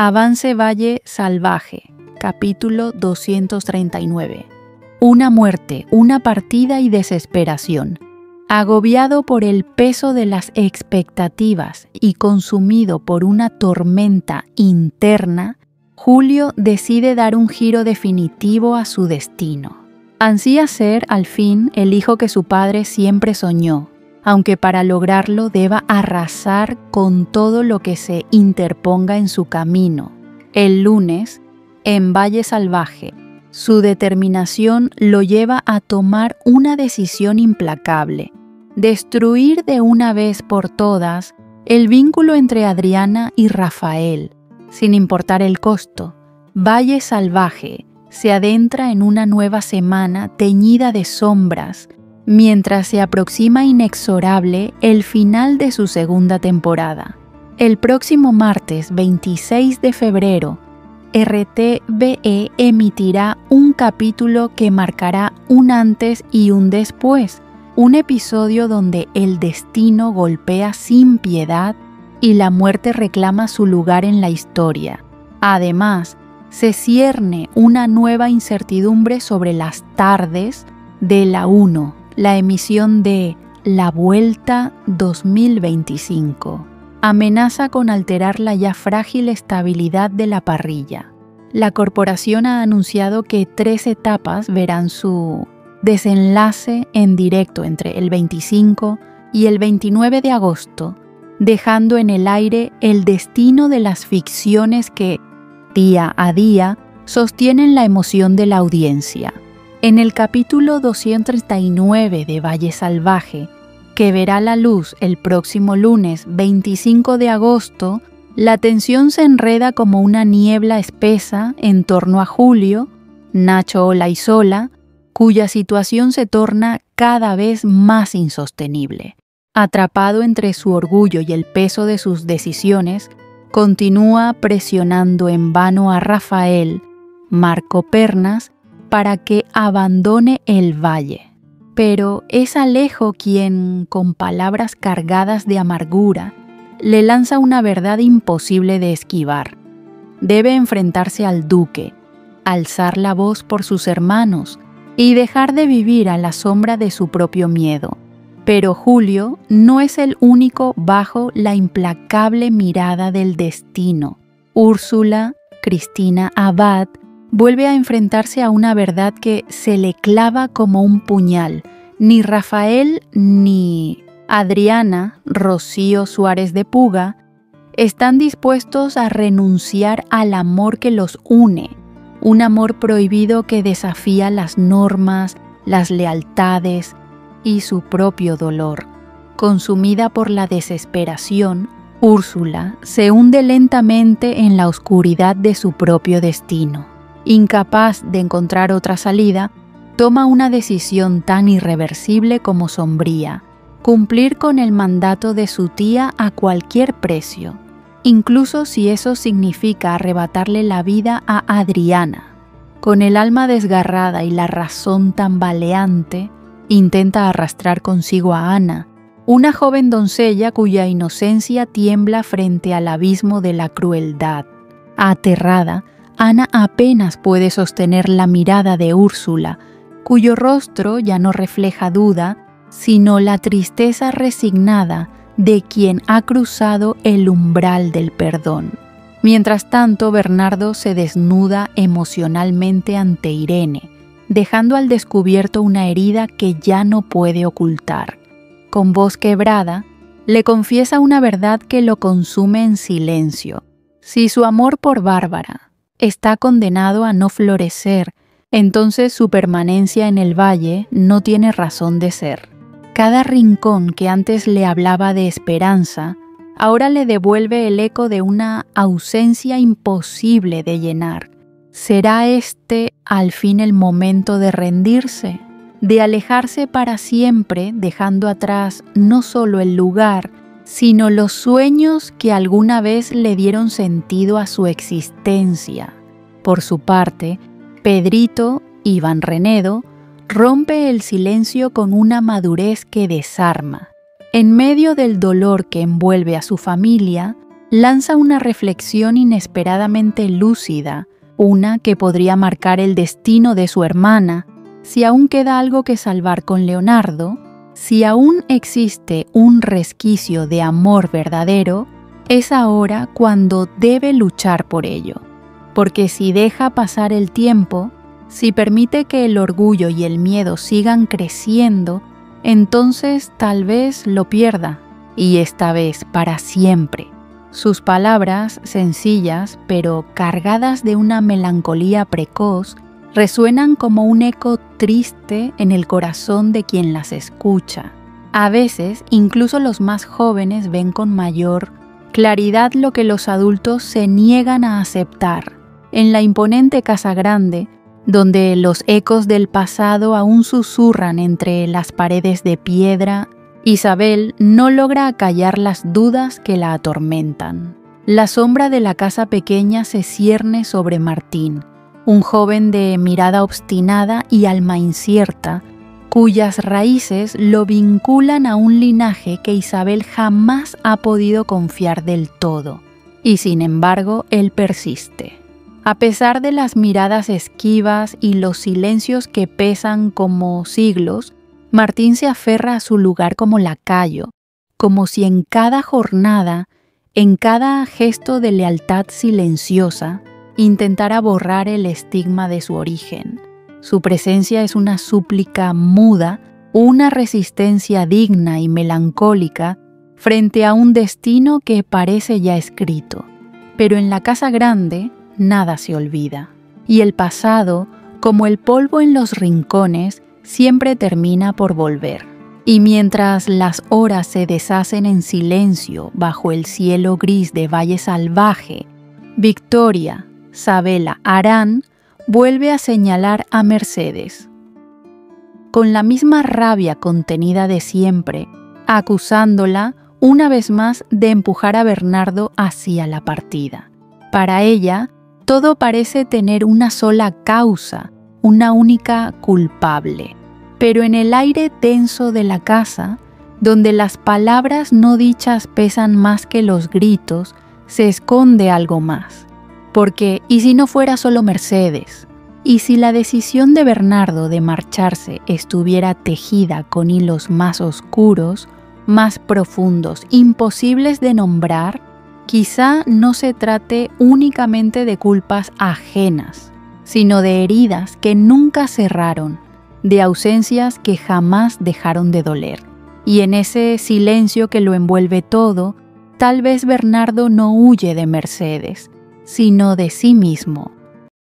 Avance Valle Salvaje, capítulo 239. Una muerte, una partida y desesperación. Agobiado por el peso de las expectativas y consumido por una tormenta interna, Julio decide dar un giro definitivo a su destino. Ansía ser, al fin, el hijo que su padre siempre soñó, aunque para lograrlo deba arrasar con todo lo que se interponga en su camino. El lunes, en Valle Salvaje, su determinación lo lleva a tomar una decisión implacable: destruir de una vez por todas el vínculo entre Adriana y Rafael, sin importar el costo. Valle Salvaje se adentra en una nueva semana teñida de sombras, mientras se aproxima inexorable el final de su segunda temporada. El próximo martes 26 de febrero, RTVE emitirá un capítulo que marcará un antes y un después, un episodio donde el destino golpea sin piedad y la muerte reclama su lugar en la historia. Además, se cierne una nueva incertidumbre sobre las tardes de la 1, la emisión de La Vuelta 2025. Amenaza con alterar la ya frágil estabilidad de la parrilla. La corporación ha anunciado que 3 etapas verán su desenlace en directo entre el 25 y el 29 de agosto, dejando en el aire el destino de las ficciones que, día a día, sostienen la emoción de la audiencia. En el capítulo 239 de Valle Salvaje, que verá la luz el próximo lunes 25 de agosto, la tensión se enreda como una niebla espesa en torno a Julio, Nacho Olaizola, cuya situación se torna cada vez más insostenible. Atrapado entre su orgullo y el peso de sus decisiones, continúa presionando en vano a Rafael, Marco Pernas, para que abandone el valle. Pero es Alejo quien, con palabras cargadas de amargura, le lanza una verdad imposible de esquivar. Debe enfrentarse al duque, alzar la voz por sus hermanos y dejar de vivir a la sombra de su propio miedo. Pero Julio no es el único bajo la implacable mirada del destino. Úrsula, Cristina Abad, vuelve a enfrentarse a una verdad que se le clava como un puñal. Ni Rafael ni Adriana, Rocío Suárez de Puga, están dispuestos a renunciar al amor que los une, un amor prohibido que desafía las normas, las lealtades y su propio dolor. Consumida por la desesperación, Úrsula se hunde lentamente en la oscuridad de su propio destino. Incapaz de encontrar otra salida, toma una decisión tan irreversible como sombría: cumplir con el mandato de su tía a cualquier precio, incluso si eso significa arrebatarle la vida a Adriana. Con el alma desgarrada y la razón tambaleante, intenta arrastrar consigo a Ana, una joven doncella cuya inocencia tiembla frente al abismo de la crueldad. Aterrada, Ana apenas puede sostener la mirada de Úrsula, cuyo rostro ya no refleja duda, sino la tristeza resignada de quien ha cruzado el umbral del perdón. Mientras tanto, Bernardo se desnuda emocionalmente ante Irene, dejando al descubierto una herida que ya no puede ocultar. Con voz quebrada, le confiesa una verdad que lo consume en silencio. Si su amor por Bárbara está condenado a no florecer, entonces su permanencia en el valle no tiene razón de ser. Cada rincón que antes le hablaba de esperanza, ahora le devuelve el eco de una ausencia imposible de llenar. ¿Será este al fin el momento de rendirse? De alejarse para siempre, dejando atrás no solo el lugar, sino los sueños que alguna vez le dieron sentido a su existencia? Por su parte, Pedrito, Iván Renedo, rompe el silencio con una madurez que desarma. En medio del dolor que envuelve a su familia, lanza una reflexión inesperadamente lúcida, una que podría marcar el destino de su hermana, si aún queda algo que salvar con Leonardo, si aún existe un resquicio de amor verdadero, es ahora cuando debe luchar por ello. Porque si deja pasar el tiempo, si permite que el orgullo y el miedo sigan creciendo, entonces tal vez lo pierda, y esta vez para siempre. Sus palabras, sencillas pero cargadas de una melancolía precoz, resuenan como un eco triste en el corazón de quien las escucha. A veces, incluso los más jóvenes ven con mayor claridad lo que los adultos se niegan a aceptar. En la imponente casa grande, donde los ecos del pasado aún susurran entre las paredes de piedra, Isabel no logra acallar las dudas que la atormentan. La sombra de la casa pequeña se cierne sobre Martín, un joven de mirada obstinada y alma incierta, cuyas raíces lo vinculan a un linaje que Isabel jamás ha podido confiar del todo. Y sin embargo, él persiste. A pesar de las miradas esquivas y los silencios que pesan como siglos, Martín se aferra a su lugar como lacayo, como si en cada jornada, en cada gesto de lealtad silenciosa, intentara borrar el estigma de su origen. Su presencia es una súplica muda, una resistencia digna y melancólica frente a un destino que parece ya escrito. Pero en la casa grande nada se olvida, y el pasado, como el polvo en los rincones, siempre termina por volver. Y mientras las horas se deshacen en silencio bajo el cielo gris de Valle Salvaje, Victoria, Sabela Arán vuelve a señalar a Mercedes. Con la misma rabia contenida de siempre, acusándola una vez más de empujar a Bernardo hacia la partida. Para ella, todo parece tener una sola causa, una única culpable. Pero en el aire denso de la casa, donde las palabras no dichas pesan más que los gritos, se esconde algo más. Porque, ¿y si no fuera solo Mercedes? ¿Y si la decisión de Bernardo de marcharse estuviera tejida con hilos más oscuros, más profundos, imposibles de nombrar? Quizá no se trate únicamente de culpas ajenas, sino de heridas que nunca cerraron, de ausencias que jamás dejaron de doler. Y en ese silencio que lo envuelve todo, tal vez Bernardo no huye de Mercedes, sino de sí mismo.